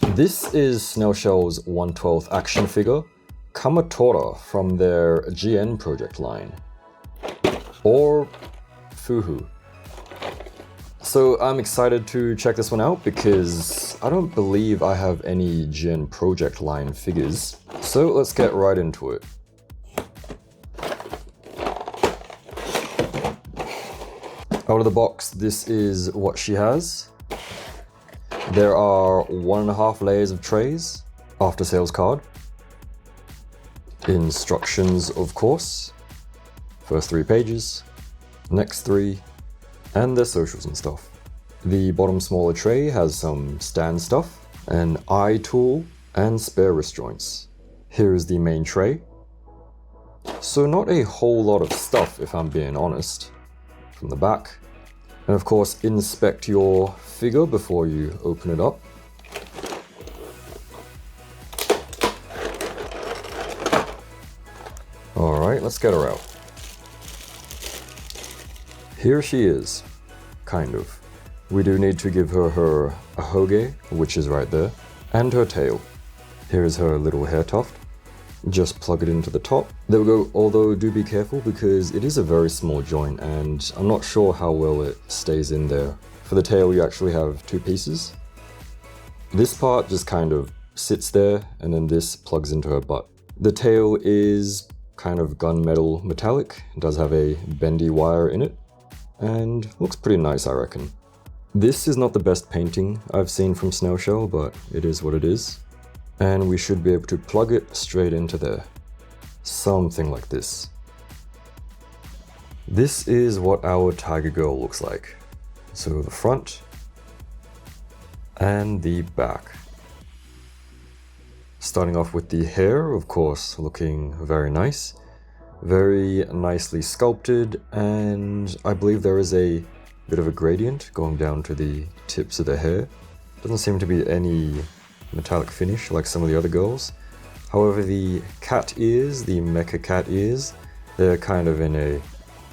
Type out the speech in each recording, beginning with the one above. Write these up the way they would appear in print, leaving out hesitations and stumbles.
This is Snail Shell's 1/12 action figure, Kamatora from their g.n.project line, or Fuhu. So I'm excited to check this one out because I don't believe I have any g.n.project line figures. So let's get right into it. Out of the box, this is what she has. There are 1.5 layers of trays, after sales card, instructions of course, first 3 pages, next 3, and their socials and stuff. The bottom smaller tray has some stand stuff, an eye tool, and spare wrist joints. Here is the main tray. So not a whole lot of stuff if I'm being honest. From the back. And of course, inspect your figure before you open it up. Alright, let's get her out. Here she is, kind of. We do need to give her her ahoge, which is right there, and her tail. Here's her little hair tuft. Just plug it into the top. There we go, although do be careful because it is a very small joint and I'm not sure how well it stays in there. For the tail you actually have 2 pieces. This part just kind of sits there and then this plugs into her butt. The tail is kind of gunmetal metallic. It does have a bendy wire in it and looks pretty nice, I reckon. This is not the best painting I've seen from Snail Shell, but it is what it is. And we should be able to plug it straight into there. Something like this. This is what our tiger girl looks like. So the front and the back. Starting off with the hair, of course, looking very nice. Very nicely sculpted, and I believe there is a bit of a gradient going down to the tips of the hair. Doesn't seem to be any metallic finish like some of the other girls. However, the cat ears, the mecha cat ears, they're kind of in a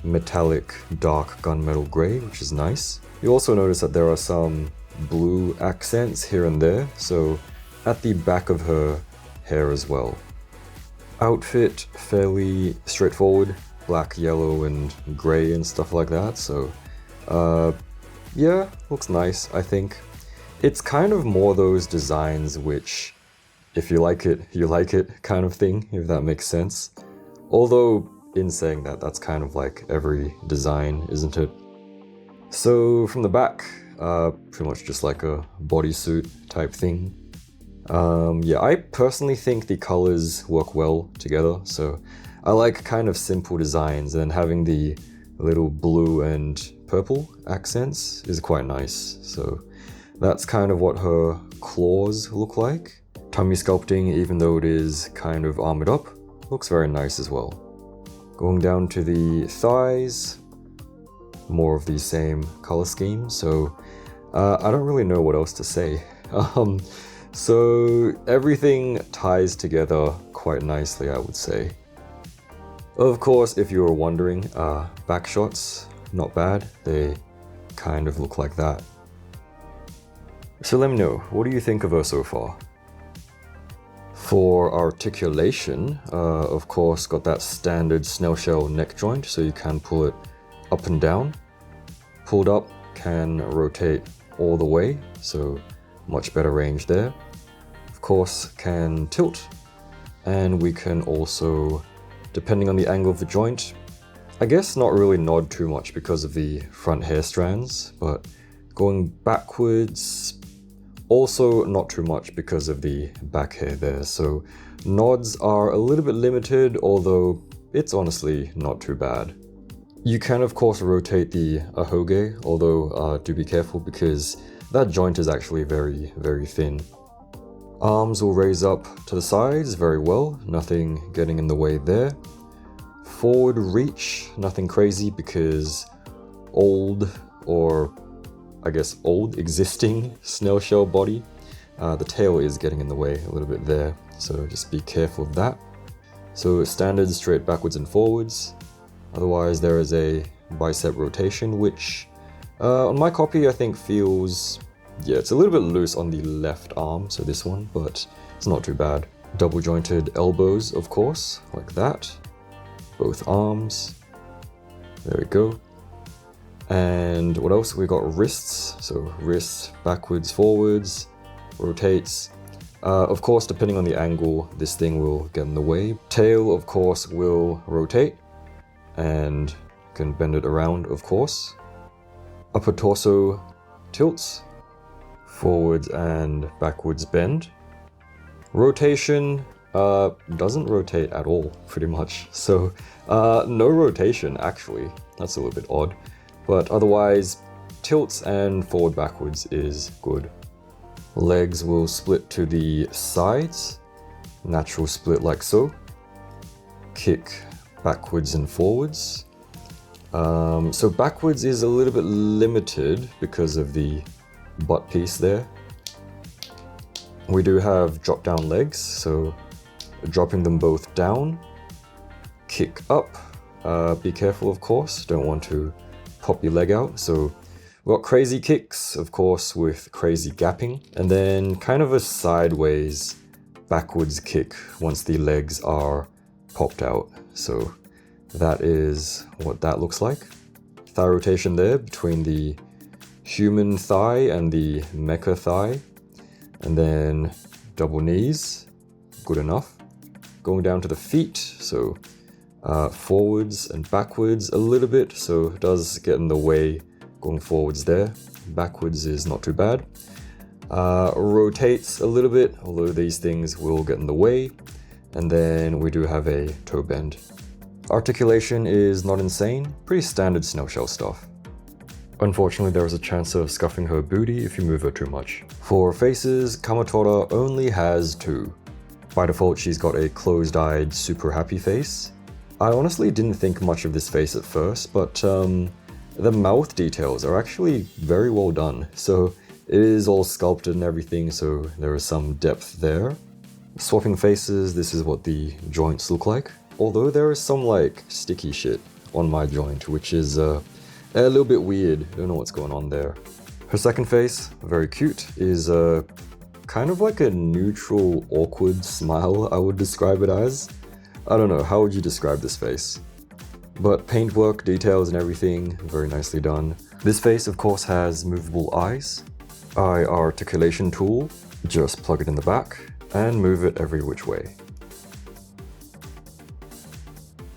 metallic dark gunmetal grey, which is nice. You also notice that there are some blue accents here and there, so at the back of her hair as well. Outfit fairly straightforward, black, yellow, and grey and stuff like that, so yeah, looks nice, I think. It's kind of more those designs which, if you like it kind of thing, if that makes sense. Although, in saying that, that's kind of like every design, isn't it? So, from the back, pretty much just like a bodysuit type thing. Yeah, I personally think the colors work well together, so I like kind of simple designs, and having the little blue and purple accents is quite nice, so that's kind of what her claws look like. Tummy sculpting, even though it is kind of armored up, looks very nice as well. Going down to the thighs, more of the same color scheme, so I don't really know what else to say. So everything ties together quite nicely, I would say. Of course, if you were wondering, back shots, not bad. They kind of look like that. So let me know, what do you think of her so far? For articulation, of course, got that standard snail shell neck joint, so you can pull it up and down. Pulled up, can rotate all the way, so much better range there. Of course, can tilt, and we can also, depending on the angle of the joint, I guess not really nod too much because of the front hair strands, but going backwards, also not too much because of the back hair there, so nods are a little bit limited, although it's honestly not too bad. You can of course rotate the ahoge, although do be careful because that joint is actually very, very thin. Arms will raise up to the sides very well, nothing getting in the way there. Forward reach, nothing crazy because old, or I guess old existing snail shell body. The tail is getting in the way a little bit there, so just be careful of that. So standard straight backwards and forwards. Otherwise there is a bicep rotation, which on my copy I think feels Yeah, it's a little bit loose on the left arm, so this one, but it's not too bad. Double jointed elbows, of course, like that. Both arms. There we go. And what else? We got wrists. So wrists, backwards, forwards, rotates. Of course, depending on the angle, this thing will get in the way. Tail, of course, will rotate and can bend it around, of course. Upper torso tilts, forwards and backwards bend. Rotation doesn't rotate at all, pretty much. So no rotation, actually. That's a little bit odd. But otherwise, tilts and forward backwards is good. Legs will split to the sides, natural split like so. Kick backwards and forwards. So backwards is a little bit limited because of the butt piece there. We do have drop down legs, so dropping them both down. Kick up. Be careful, of course, don't want to pop your leg out. So we've got crazy kicks, of course, with crazy gapping, and then kind of a sideways backwards kick once the legs are popped out. So that is what that looks like. Thigh rotation there between the human thigh and the mecha thigh, and then double knees, good enough. Going down to the feet, so forwards and backwards a little bit, so it does get in the way going forwards there. Backwards is not too bad. Rotates a little bit, although these things will get in the way. And then we do have a toe bend. Articulation is not insane, pretty standard Snail Shell stuff. Unfortunately, there is a chance of scuffing her booty if you move her too much. For faces, Kamatora only has two. By default, she's got a closed-eyed, super happy face. I honestly didn't think much of this face at first, but the mouth details are actually very well done. So it is all sculpted and everything, so there is some depth there. Swapping faces, this is what the joints look like. Although there is some like sticky shit on my joint, which is a little bit weird. Don't know what's going on there. Her second face, very cute, is kind of like a neutral, awkward smile, I would describe it as. I don't know, how would you describe this face? But paintwork, details and everything, very nicely done. This face, of course, has movable eyes. Eye articulation tool, just plug it in the back and move it every which way.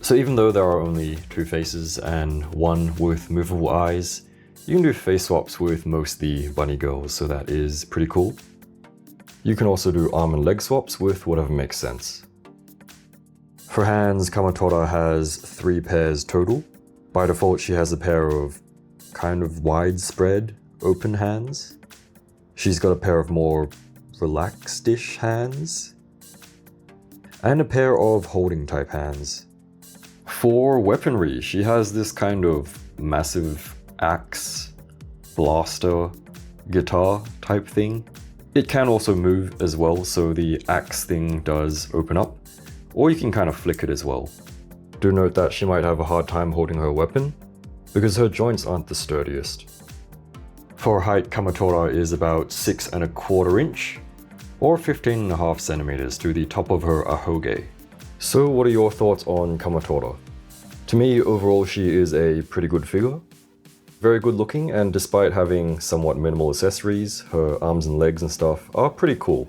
So even though there are only two faces and one with movable eyes, you can do face swaps with most of the bunny girls, so that is pretty cool. You can also do arm and leg swaps with whatever makes sense. For hands, Kamatora has 3 pairs total. By default, she has a pair of kind of widespread, open hands. She's got a pair of more relaxed-ish hands. And a pair of holding type hands. For weaponry, she has this kind of massive axe, blaster, guitar type thing. It can also move as well, so the axe thing does open up. Or you can kind of flick it as well. Do note that she might have a hard time holding her weapon, because her joints aren't the sturdiest. For height, Kamatora is about 6¼ inch, or 15.5 centimeters to the top of her ahoge. So what are your thoughts on Kamatora? To me, overall she is a pretty good figure. Very good looking, and despite having somewhat minimal accessories, her arms and legs and stuff are pretty cool.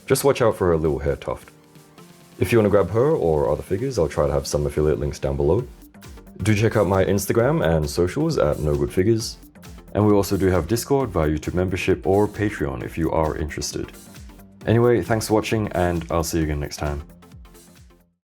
Just watch out for her little hair tuft. If you want to grab her or other figures, I'll try to have some affiliate links down below. Do check out my Instagram and socials at NoGoodFigures. And we also do have Discord via YouTube membership or Patreon if you are interested. Anyway, thanks for watching, and I'll see you again next time.